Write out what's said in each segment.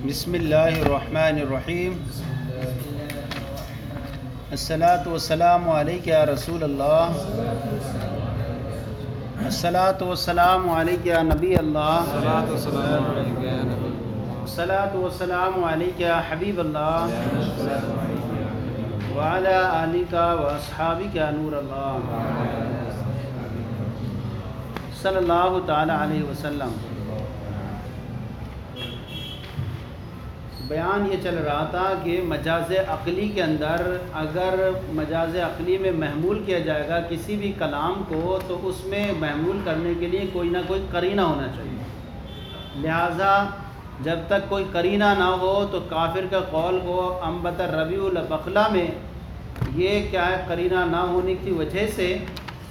بسم اللہ الرحمن الرحیم الصلاۃ والسلام علیک یا رسول اللہ، الصلاۃ والسلام علیک یا نبی اللہ، الصلاۃ والسلام علیک یا حبیب اللہ، وعلی آلک واصحابک یا نور اللہ، صلی اللہ تعالی علیہ وسلم۔ بیان یہ چل رہا تھا کہ مجاز عقلی کے اندر اگر مجاز عقلی میں محمول کیا جائے گا کسی بھی کلام کو، تو اس میں محمول کرنے کے لیے کوئی نہ کوئی قرینہ ہونا چاہیے۔ لہٰذا جب تک کوئی قرینہ نہ ہو تو کافر کا قول کو انبت الربیع البقلہ میں یہ کیا ہے، قرینہ نہ ہونے کی وجہ سے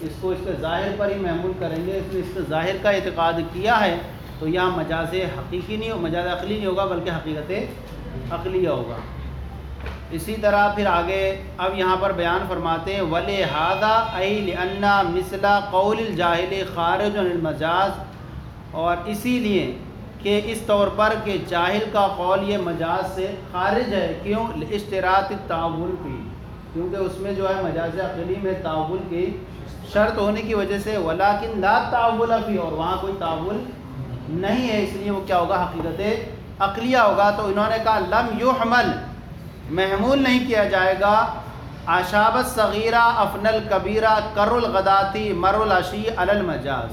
اس کو اس کے ظاہر پر ہی محمول کریں گے، اس لیے اس کے ظاہر کا اعتقاد کیا ہے تو یہاں مجاز حقیقی نہیں ہو، مجاز عقلی نہیں ہوگا بلکہ حقیقت عقلیہ ہوگا۔ اسی طرح پھر آگے اب یہاں پر بیان فرماتے ہیں وَلِهَذَا أَيْ لِأَنَّ مِثْلَ قَوْلِ الْجَاهِلِ خَارِجٌ عَنِ الْمَجَاز، اور اسی لیے کہ اس طور پر کہ جاہل کا قول یہ مجاز سے خارج ہے۔ کیوں؟ لِاشْتِرَاطِ التَّعَوُّلِ فِي، کیونکہ اس میں جو ہے مجاز عقلی میں تعوّل کی شرط ہونے کی وجہ سے، وَلَكِنْ لَا تَعَوُّلَ فِي، اور وہاں کوئی تعوّل نہیں ہے، اس لیے وہ کیا ہوگا، حقیقت عقلیہ ہوگا۔ تو انہوں نے کہا لم یحمل، محمول نہیں کیا جائے گا، اعشاب الصغیرہ افن الکبیرہ کر الغداتی مر العشی علی المجاز،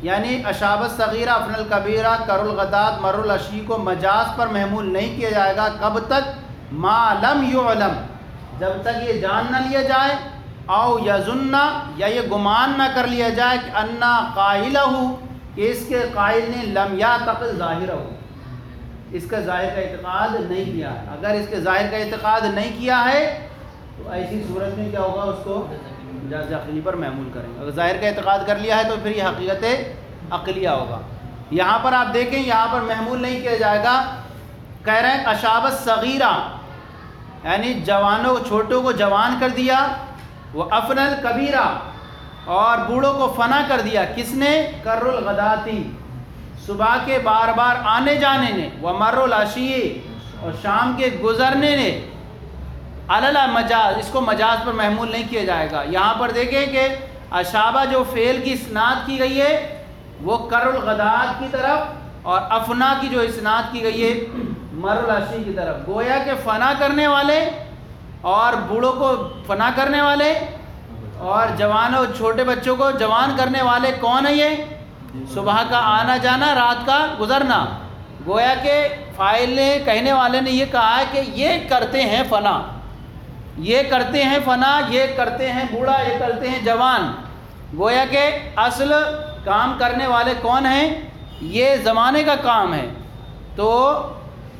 یعنی اعشاب الصغیرہ افن الکبیرہ کر الغدات مر العشی کو مجاز پر محمول نہیں کیا جائے گا۔ کب تک؟ ما لم یعلم، جب تک یہ جان نہ لیا جائے، او یظن، یا یہ گمان نہ کر لیا جائے کہ انا قائلہ، کہ اس کے قائل نے لم یعتقد ظاہرہ، اس کا ظاہر کا اعتقاد نہیں کیا ہے۔ اگر اس کے ظاہر کا اعتقاد نہیں کیا ہے تو ایسی صورت میں کیا ہوگا، اس کو مجاز عقلی پر محمول کریں گے۔ اگر ظاہر کا اعتقاد کر لیا ہے تو پھر یہ حقیقت عقلیہ ہوگا۔ یہاں پر آپ دیکھیں، یہاں پر محمول نہیں کیا جائے گا، کہہ رہے ہیں اشاب الصغیرہ، یعنی جوانوں چھوٹوں کو جوان کر دیا، وہ افن الکبیرہ، اور بوڑھوں کو فنا کر دیا۔ کس نے؟ کر الغداتی، صبح کے بار بار آنے جانے نے، ومر العشی، اور شام کے گزرنے نے، علی المجاز، اس کو مجاز پر محمول نہیں کیا جائے گا۔ یہاں پر دیکھیں کہ اشابہ جو فعل کی اسناد کی گئی ہے وہ کر الغدات کی طرف، اور افنا کی جو اسناد کی گئی ہے مر العشی کی طرف۔ گویا کہ فنا کرنے والے اور بوڑھوں کو فنا کرنے والے اور جوانوں چھوٹے بچوں کو جوان کرنے والے کون ہیں؟ یہ صبح کا آنا جانا، رات کا گزرنا۔ گویا کہ فاعل نے، کہنے والے نے یہ کہا ہے کہ یہ کرتے ہیں فنا، یہ کرتے ہیں فنا، یہ کرتے ہیں بوڑھا، یہ کرتے ہیں جوان۔ گویا کہ اصل کام کرنے والے کون ہیں؟ یہ زمانے کا کام ہے۔ تو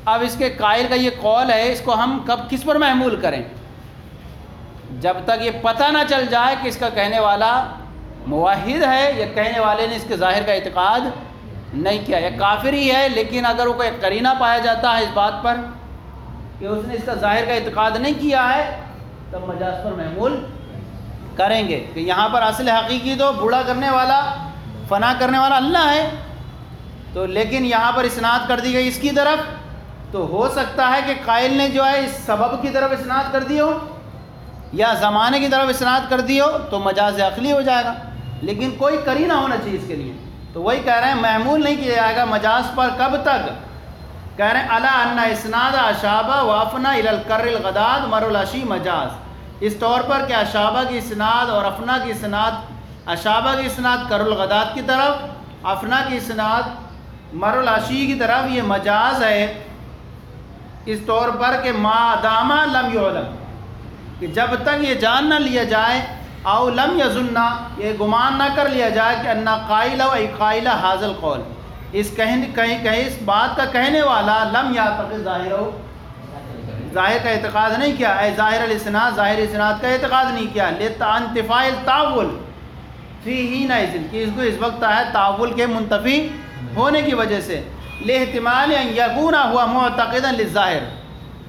اب اس کے قائل کا یہ قول ہے، اس کو ہم کس پر محمول کریں؟ جب تک یہ پتہ نہ چل جائے کہ اس کا کہنے والا موحد ہے یا کہنے والے نے اس کے ظاہر کا اعتقاد نہیں کیا، یا کافر ہی ہے، لیکن اگر وہ کوئی قرینہ پایا جاتا ہے اس بات پر کہ اس نے اس کا ظاہر کا اعتقاد نہیں کیا ہے، تب مجاز پر محمول کریں گے کہ یہاں پر اصل حقیقی تو بوڑھا کرنے والا، فنا کرنے والا اللہ ہے، تو لیکن یہاں پر اسناد کر دی گئی اس کی طرف، تو ہو سکتا ہے کہ قائل نے جو ہے اس سبب کی طرف اسناد کر دی ہو یا زمانے کی طرف اسناد کر دی ہو، تو مجاز عقلی ہو جائے گا، لیکن کوئی قرینہ ہونا چاہیے اس کے لیے۔ تو وہی کہہ رہے ہیں محمول نہیں کیا جائے گا مجاز پر۔ کب تک؟ کہہ رہے ہیں الا ان اسناد اشابہ وافنا الی الکر الغداد مر العشی مجاز، اس طور پر کہ اشابہ کی اسناد اور افنا کی اسناد، اشابہ کی اسناد کر الغداد کی طرف، افنا کی اسناد مر العشی کی طرف، یہ مجاز ہے اس طور پر کہ ما دامہ لم یعلم، کہ جب تک یہ جان نہ لیا جائے، او لم یظن، یہ گمان نہ کر لیا جائے کہ انا قائل و قائل حاضر القول، اس کہیں اس بات کا کہنے والا لم یعتقد ظاہر ہو، ظاہر کا اعتقاد نہیں کیا، اے ظاہر الاسناد، ظاہر اسناد کا اعتقاد نہیں کیا، انتفاء التعول فی حینئذ، کہ اس کو اس وقت ہے تعول کے منتفی ہونے کی وجہ سے، لاحتمال ان یکون ہوا معتقدا للظاہر،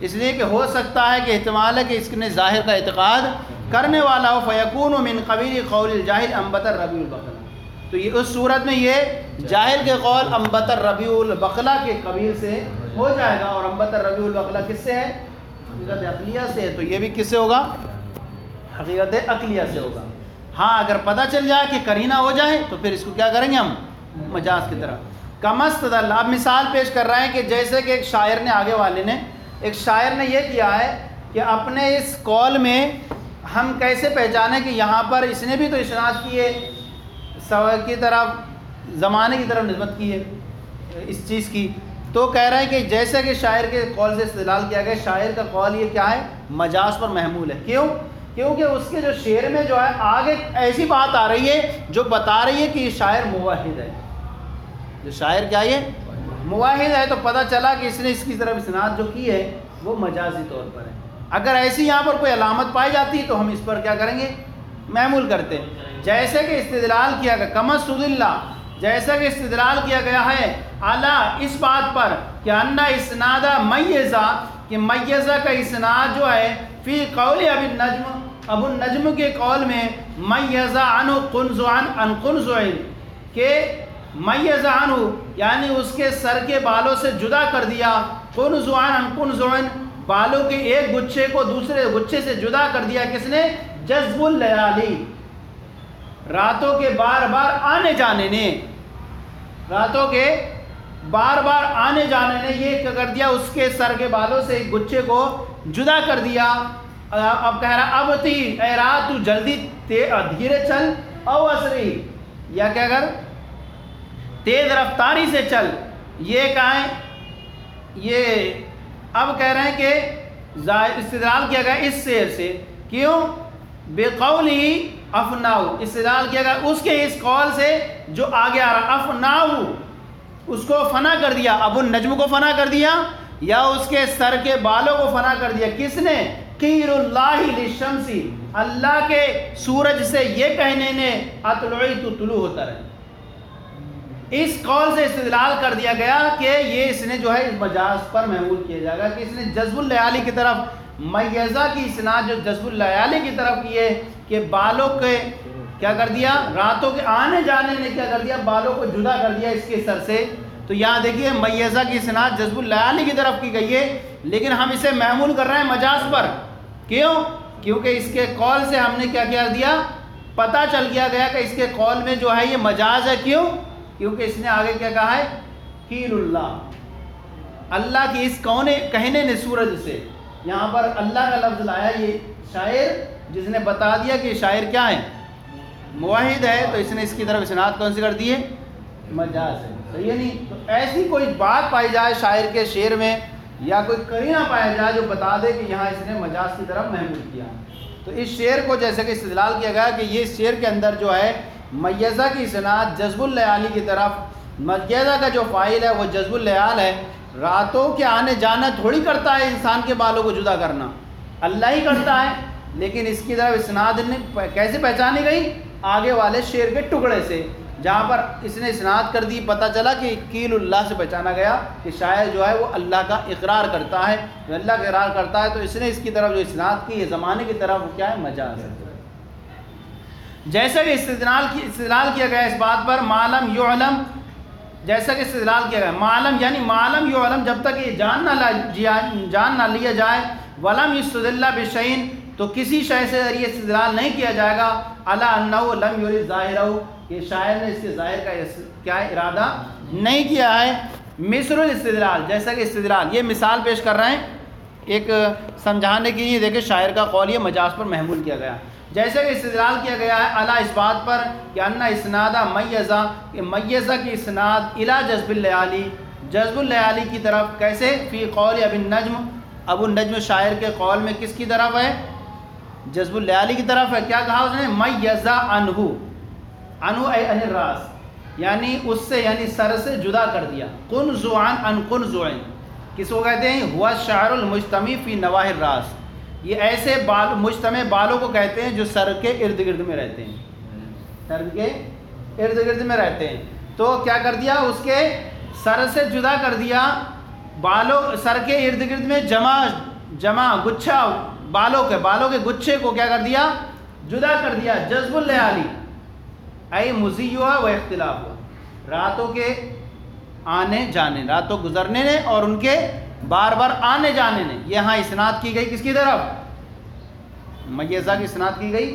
اس لیے کہ ہو سکتا ہے کہ احتمال ہے کہ اس نے ظاہر کا اعتقاد کرنے والا ہو، فیکون من قبیل قول الجاہل انبت الربیع البقلہ، تو یہ اس صورت میں یہ جاہل کے قول انبت الربیع البقلہ کے قبیل سے ہو جائے گا، اور انبت الربیع البقلہ کس سے ہے؟ حقیقت عقلیہ سے ہے، تو یہ بھی کس سے ہوگا؟ حقیقت عقلیہ سے ہوگا۔ ہاں اگر پتہ چل جائے کہ قرینہ ہو جائے تو پھر اس کو کیا کریں گے ہم؟ مجاز کی طرف۔ کمستدل، اب مثال پیش کر رہے ہیں کہ جیسے کہ ایک شاعر نے، آگے والے نے، ایک شاعر نے یہ کیا ہے کہ اپنے اس قول میں ہم کیسے پہچانیں کہ یہاں پر اس نے بھی تو اسناد کی ہے کی طرف، زمانے کی طرف نسبت کی ہے اس چیز کی، تو کہہ رہے ہیں کہ جیسے کہ شاعر کے قول سے استدلال کیا گیا، شاعر کا قول یہ کیا ہے؟ مجاز پر محمول ہے۔ کیوں؟ کیونکہ اس کے جو شعر میں جو ہے آگے ایسی بات آ رہی ہے جو بتا رہی ہے کہ یہ شاعر موحد ہے، جو شاعر کیا یہ موحد ہے، تو پتہ چلا کہ اس نے اس کی طرف اسناد جو کی ہے وہ مجازی طور پر ہے۔ اگر ایسی یہاں پر کوئی علامت پائی جاتی تو ہم اس پر کیا کریں گے؟ محمول کرتے ہیں۔ جیسے کہ استدلال کیا گیا کمستدل، جیسا کہ استدلال کیا گیا ہے اعلیٰ اس بات پر کہ انا اسناد میزہ، کہ میزہ کا اسناد جو ہے فی قول ابو النجم کے قول میں میزہ عنہ قنزعن عن قنزعن، کہ میزہ عنہ یعنی اس کے سر کے بالوں سے جدا کر دیا، قنزعن عن قنزعن بالوں کے ایک گچھے کو دوسرے گچھے سے جدا کر دیا، کس نے؟ جذب اللیالی، راتوں کے بار بار آنے جانے نے، راتوں کے بار بار آنے جانے نے یہ کیا کر دیا؟ اس کے سر کے بالوں سے ایک گچھے کو جدا کر دیا۔ اب کہہ رہا اب تی اے رات تو جلدی دھیرے چل، او اسری، یا کیا کر تیز رفتاری سے چل، یہ کہاں ہے؟ یہ اب کہہ رہے ہیں کہ استدلال کیا گیا اس شعر سے، کیوں؟ بقولی افناؤ، استدلال کیا گیا اس کے اس قول سے جو آگے آ رہا، افناؤ اس کو فنا کر دیا، ابو النجم کو فنا کر دیا، یا اس کے سر کے بالوں کو فنا کر دیا، کس نے؟ قیر اللہ للشمسی، اللہ کے سورج سے یہ کہنے نے اطلعی تو طلوع ہوتا رہے، اس قول سے استدلال کر دیا گیا کہ یہ اس نے جو ہے اس مجاز پر محمول کیا جائے گا کہ اس نے جذب اللیالی کی طرف، میزہ کی اسناد جو جذب اللیالی کی طرف کی ہے کہ بالوں کے کیا کر دیا؟ راتوں کے آنے جانے نے کیا کر دیا؟ بالوں کو جدا کر دیا اس کے سر سے۔ تو یہاں دیکھیے میزہ کی اسناد جذب اللیالی کی طرف کی گئی ہے، لیکن ہم اسے محمول کر رہے ہیں مجاز پر، کیوں؟ کیونکہ اس کے قول سے ہم نے کیا کر دیا؟ پتہ چل گیا کہ اس کے قول میں جو ہے یہ مجاز ہے، کیوں؟ کیونکہ اس نے آگے کیا کہا ہے؟ قیل اللہ، اللہ کی اس کہنے نے سورج سے، یہاں پر اللہ کا لفظ لایا یہ شاعر جس نے بتا دیا کہ شاعر کیا ہے؟ موحد ہے، تو اس نے اس کی طرف اسناد کون سی کر دی ہے؟ مجاز ہے، صحیح ہے نہیں؟ تو ایسی کوئی بات پائی جائے شاعر کے شعر میں یا کوئی قرینہ پایا جائے جو بتا دے کہ یہاں اس نے مجاز کی طرف محمول کیا، تو اس شعر کو جیسے کہ استدلال کیا گیا کہ یہ شعر کے اندر جو ہے میزہ کی اسناد جذب اللیالی کی طرف، میزہ کا جو فاعل ہے وہ جذب اللیال ہے، راتوں کے آنے جانا تھوڑی کرتا ہے انسان کے بالوں کو جدا کرنا، اللہ ہی کرتا ہے، لیکن اس کی طرف اسناد نے کیسے پہچانی گئی؟ آگے والے شعر کے ٹکڑے سے، جہاں پر اس نے اسناد کر دی، پتہ چلا کہ قیل اللہ سے پہچانا گیا کہ شاعر جو ہے وہ اللہ کا اقرار کرتا ہے، جو اللہ کا اقرار کرتا ہے، تو اس نے اس کی طرف جو اسناد کی، یہ زمانے کی طرف وہ کیا ہے؟ مجاز ہے۔ جیسا کہ استدلال کیا گیا اس بات پر معلم یعلم، جیسا کہ استدلال کیا گیا معلم یعنی معلم یعلم، جب تک یہ جان نہ لیا جائے، ولم یستدل بشیء، تو کسی شے سے ذریعے استدلال نہیں کیا جائے گا، علی انہ لم یرد ظاہرہ، کہ شاعر نے اس کے ظاہر کا کیا ارادہ نہیں کیا ہے۔ مثل الاستدلال، جیسا کہ استدلال، یہ مثال پیش کر رہے ہیں ایک سمجھانے کے لیے، دیکھیں شاعر کا قول یہ مجاز پر محمول کیا گیا، جیسے کہ استدلال کیا گیا ہے اعلیٰ اس بات پر کہ انہ اسنادہ میزہ، کہ میزہ کی اسناد الی جذب اللیالی، جذب اللیالی کی طرف، کیسے؟ فی قول ابی النجم، ابو النجم شاعر کے قول میں کس کی طرف ہے؟ جذب اللیالی کی طرف ہے۔ کیا کہا اس نے؟ میزہ عنہ، عنہ اے عن الراس، یعنی اس سے، یعنی سر سے جدا کر دیا، قنزعن عن قنزعن، کس کو کہتے ہیں؟ ہوا الشعر المجتمع فی نواحی الراس، یہ ایسے مجتمع بالوں کو کہتے ہیں جو سر کے ارد گرد میں رہتے ہیں، سر کے ارد گرد میں رہتے ہیں، تو کیا کر دیا؟ اس کے سر سے جدا کر دیا، بالوں سر کے ارد گرد میں جمع گچھا بالوں کے گچھے کو کیا کر دیا؟ جدا کر دیا، جذب اللیالی، اے مزیّها و اختلاف، راتوں کے آنے جانے، راتوں گزرنے نے اور ان کے بار بار آنے جانے نے. یہاں اسناد کی گئی کس کی طرف؟ میزہ کی اسناد کی گئی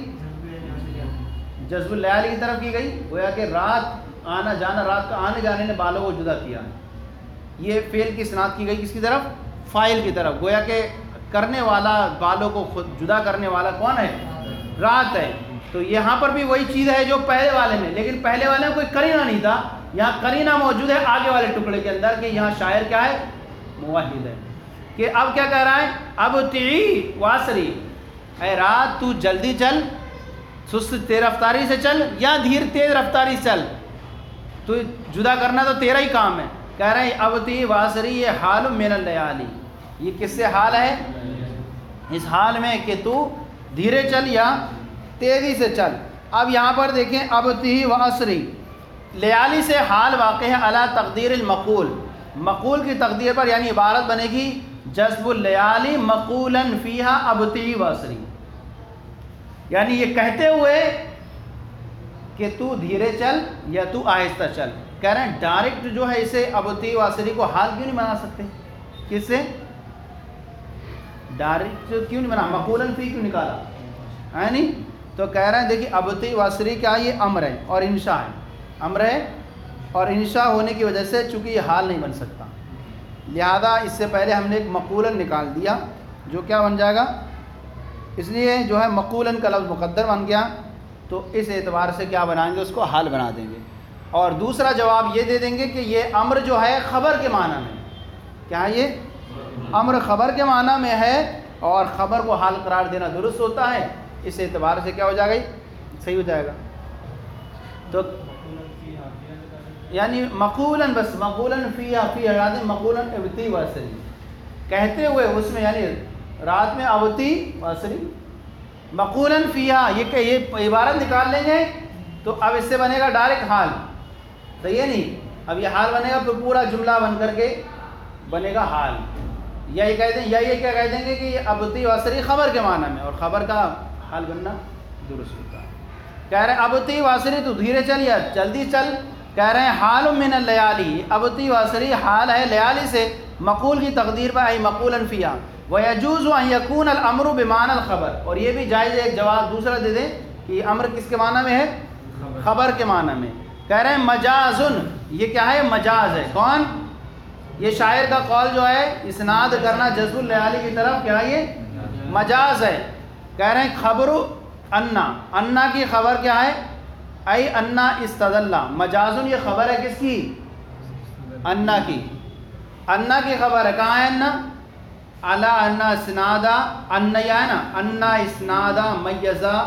جذب اللیالی کی طرف کی گئی. گویا کہ رات آنا جانا، رات کا آنے جانے نے بالوں کو جدا کیا. یہ فعل کی اسناد کی گئی کس کی طرف؟ فاعل کی طرف. گویا کہ کرنے والا، بالوں کو خود جدا کرنے والا کون ہے؟ رات ہے. تو یہاں پر بھی وہی چیز ہے جو پہلے والے میں، لیکن پہلے والے میں کوئی قرینہ نہیں تھا. یہاں قرینہ موجود ہے آگے والے ٹکڑے کے اندر کہ یہاں شاعر کیا ہے؟ موحد ہے. کہ اب کیا کہہ رہا ہے؟ اب تیعی واسری، اے رات تو جلدی چل، سست تیز رفتاری سے چل یا دھیر تیز رفتاری سے چل، تو جدا کرنا تو تیرا ہی کام ہے. کہہ رہے ہیں اب تی واسری، یہ حال من اللیالی، یہ کس سے حال ہے؟ اس حال میں کہ تو دھیرے چل یا تیزی سے چل. اب یہاں پر دیکھیں اب تی واسری، لیالی سے حال واقع ہے علی تقدیر المقول، مقول کی تقدیر پر، یعنی عبارت بنے گی جذب اللیالی مقولاً فیہا ابطی واسری، یعنی یہ کہتے ہوئے کہ تو دھیرے چل یا تو آہستہ چل. کہہ رہے ہیں ڈائریکٹ جو ہے اسے ابطی واسری کو حال کیوں نہیں بنا سکتے؟ کس سے ڈائریکٹ کیوں نہیں بنا؟ مقولاً فی کیوں نکالا ہے نہیں؟ تو کہہ رہے ہیں دیکھیے ابطی واسری کیا، یہ امر ہے اور انشاء ہے. امر ہے اور انشاء ہونے کی وجہ سے چونکہ یہ حال نہیں بن سکتا، لہذا اس سے پہلے ہم نے ایک مقولاً نکال دیا جو کیا بن جائے گا، اس لیے جو ہے مقولاً کا لفظ مقدر بن گیا. تو اس اعتبار سے کیا بنائیں گے؟ اس کو حال بنا دیں گے. اور دوسرا جواب یہ دے دیں گے کہ یہ امر جو ہے خبر کے معنی میں، کیا ہے؟ یہ امر خبر کے معنی میں ہے اور خبر کو حال قرار دینا درست ہوتا ہے. اس اعتبار سے کیا ہو جائے گا؟ صحیح ہو جائے گا. تو یعنی مقولاً، بس مقولاً فی حیات مقولاً ابتی واسری، کہتے ہوئے اس میں، یعنی رات میں ابتی واسری مقولاً فیہا، یہ عبارت نکال لیں گے تو اب اس سے بنے گا ڈائریکٹ حال. صحیح ہے نہیں؟ اب یہ حال بنے گا تو پورا جملہ بن کر کے بنے گا حال. یا یہ کہہ دیں، یا یہ کیا کہہ دیں گے کہ یہ ابتی واسری خبر کے معنی میں، اور خبر کا حال بننا درست ہوتا ہے. کہہ رہے ہیں ابتی واسری تو دھیرے چل یا جلدی چل. کہہ رہے ہیں حال من اللیالی، ابتی واسری حال ہے لیالی سے، مقول کی تقدیر پر ای مقولاً فیہا. وَيَجُوزُ أَن يَكُونَ الْأَمْرُ بِمَعْنَى الْخَبَرِ، اور یہ بھی جائز ہے ایک جواب دوسرا دے دیں کہ امر کس کے معنی میں ہے؟ خبر کے معنی میں. کہہ رہے ہیں مجازن، یہ کیا ہے؟ مجاز ہے. کون؟ یہ شاعر کا قول جو ہے اسناد کرنا جذب اللیالی کی طرف، کیا یہ مجاز ہے. کہہ رہے ہیں خبر انا، انا کی خبر کیا ہے؟ ای انا استدل، مجازن یہ خبر ہے کس کی؟ انا کی. انا کی خبر ہے، کہاں ہے انا؟ علا انا اسنادا، انا یا ہے نا، انا اسنادا میزا،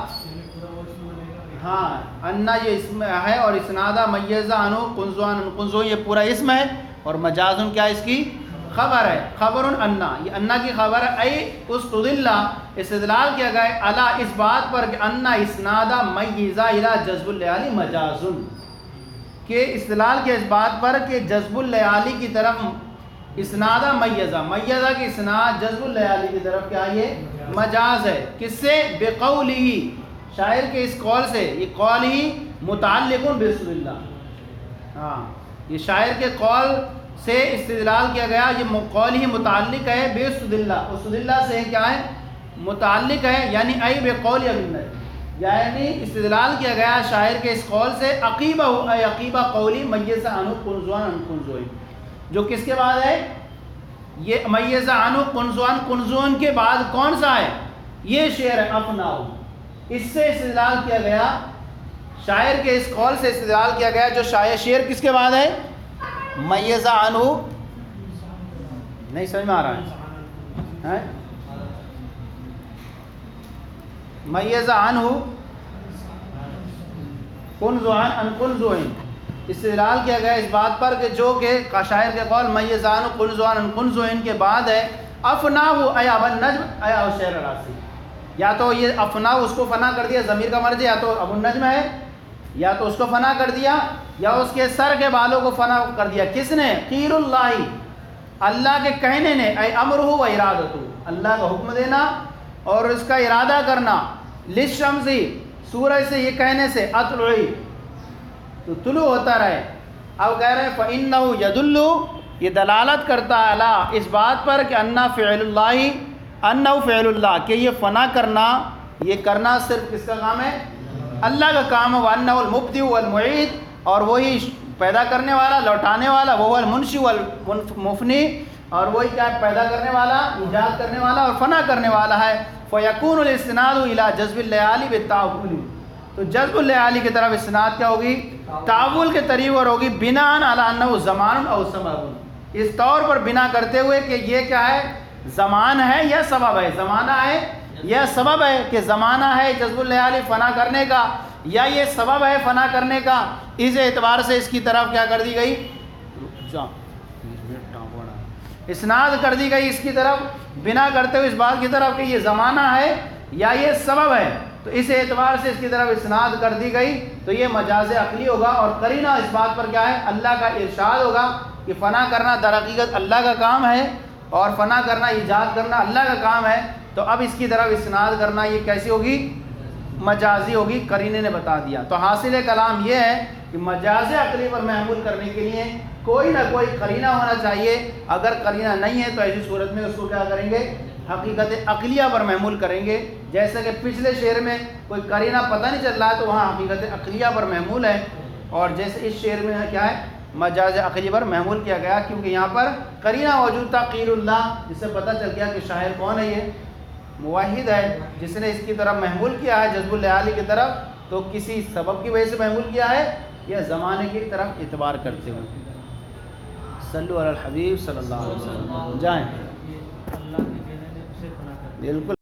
ہاں انا یہ اسم ہے اور اسنادا میزا انو قنزوان، قنزو یہ پورا اسم ہے اور مجازن کیا اس کی خبر ہے. خبر انا، یہ انا کی خبر ہے. ای استدل، استدلال کیا گیا علا اس بات پر کہ انا اسنادا میزا الی جذب اللیالی مجازن، کہ استدلال کیا اس بات پر کہ جذب اللیالی کی طرف اسنادہ میزہ، میزہ کی اسناد جذب اللیالی کی طرف کیا یہ مجاز ہے. کس سے؟ بقولہ، شاعر کے اس قول سے. یہ قول ہی متعلق باستدلال، ہاں یہ شاعر کے قول سے استدلال کیا گیا، یہ قول ہی متعلق ہے باستدلال، استدلال سے کیا ہے؟ متعلق ہے. یعنی ای بقول ابن، یعنی استدلال کیا گیا شاعر کے اس قول سے عقیبہ اے عقیبہ قولی میزہ عنہ قنزوان عن قنزوین، جو کس کے بعد ہے؟ یہ میزہ عنہ قنزوان، قنزوان کے بعد کون سا ہے؟ یہ شعر ہے افناؤ. اس سے استدلال کیا گیا، شاعر کے اس قول سے استدلال کیا گیا جو شعر کس کے بعد ہے؟ میزہ عنہ. نہیں سمجھ میں آ رہا ہے؟ میزہ عنہ قنزوان عن قنزوین، استدلال کیا گیا اس بات پر کہ جو کہ شاعر کے قول میزہ عنہ قنزوان عن قنزوین کے بعد ہے افناہ اے ابو النجم اے ابو شعر راسی. یا تو یہ افنا اس کو فنا کر دیا، ضمیر کا مرجع یا تو ابو النجم ہے، یا تو اس کو فنا کر دیا یا اس کے سر کے بالوں کو فنا کر دیا. کس نے؟ قیل اللہ، اللہ کے کہنے نے، اے امرہ و ارادتہ، اللہ کا حکم دینا اور اس کا ارادہ کرنا. للشمسی، سورج سے یہ کہنے سے، اطلعی تو طلوع ہوتا رہے. اب کہہ رہے ہیں فَإِنَّهُ يَدُلُّ، یہ دلالت کرتا ہے علی اس بات پر کہ انہ فعل اللہ، کہ یہ فنا کرنا، یہ کرنا صرف کس کا کام ہے؟ اللہ کا کام ہے. وَأَنَّهُ الْمُبْدِئُ وَالْمُعِيدُ، اور وہی پیدا کرنے والا، لوٹانے والا، وَهُوَ الْمُنشِئُ وَالْمُفْنِي، اور وہی کیا ہے؟ پیدا کرنے والا، ایجاد کرنے والا اور فنا کرنے والا ہے. فَيَكُونُ الْإِسْنَادُ إِلَى جَذْبِ اللَّيَالِ بِالتَّعَوُّلِ، تو جذب الليالي کی طرف استناد کیا ہوگی؟ تعول کے طریق اور ہوگی بناءً علی انہ زمان او سبب، اس طور پر بنا کرتے ہوئے کہ یہ کیا ہے؟ زمان ہے یا سبب ہے؟ زمانہ ہے یا سبب ہے؟ کہ زمانہ ہے جذب الليالي فنا کرنے کا، یا یہ سبب ہے فنا کرنے کا. اس اعتبار سے اس کی طرف کیا کر دی گئی؟ اسناد کر دی گئی اس کی طرف، بنا کرتے ہوئے اس بات کی طرف کہ یہ زمانہ ہے یا یہ سبب ہے. تو اس اعتبار سے اس کی طرف اسناد کر دی گئی. تو یہ مجاز عقلی ہوگا، اور قرینہ اس بات پر کیا ہے؟ اللہ کا ارشاد ہوگا کہ فنا کرنا در حقیقت اللہ کا کام ہے، اور فنا کرنا، ایجاد کرنا اللہ کا کام ہے. تو اب اس کی طرف اسناد کرنا یہ کیسی ہوگی؟ مجازی ہوگی، قرینے نے بتا دیا. تو حاصل کلام یہ ہے کہ مجاز عقلی پر محمول کرنے کے لیے کوئی نہ کوئی قرینہ ہونا چاہیے. اگر قرینہ نہیں ہے تو ایسی صورت میں اس کو کیا کریں گے؟ حقیقت عقلیہ پر محمول کریں گے. جیسے کہ پچھلے شعر میں کوئی قرینہ پتہ نہیں چل رہا ہے تو وہاں حقیقت عقلیہ پر محمول ہے، اور جیسے اس شعر میں کیا ہے؟ مجاز عقلی پر محمول کیا گیا، کیونکہ یہاں پر قرینہ موجود تھا قیل اللہ، جس سے پتہ چل گیا کہ شاعر کون ہے؟ یہ موحد ہے جس نے اس کی طرف محمول کیا ہے جذب الليالي کی طرف. تو کسی سبب کی وجہ سے محمول کیا ہے یا زمانے کی طرف اعتبار کرتے ہوئے؟ صلو علی الحبیب صلی اللہ علیہ وسلم. جائیں بالکل.